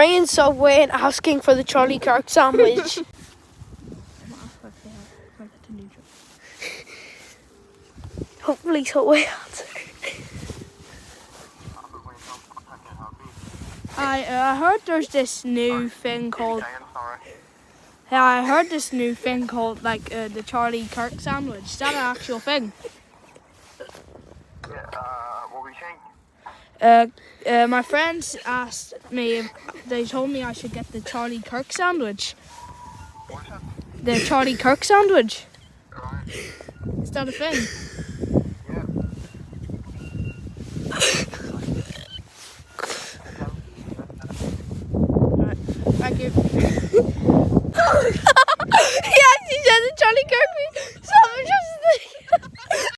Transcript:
ringing Subway and asking for the Charlie Kirk sandwich. Hopefully Subway answer. I heard there's this new thing called. Yeah, I heard this new thing called like the Charlie Kirk sandwich. Is that an actual thing? What were you saying? My friends asked me. They told me I should get the Charlie Kirk sandwich. What's that? The Charlie Kirk sandwich. Right. Is that a thing? Yeah. Alright, thank you.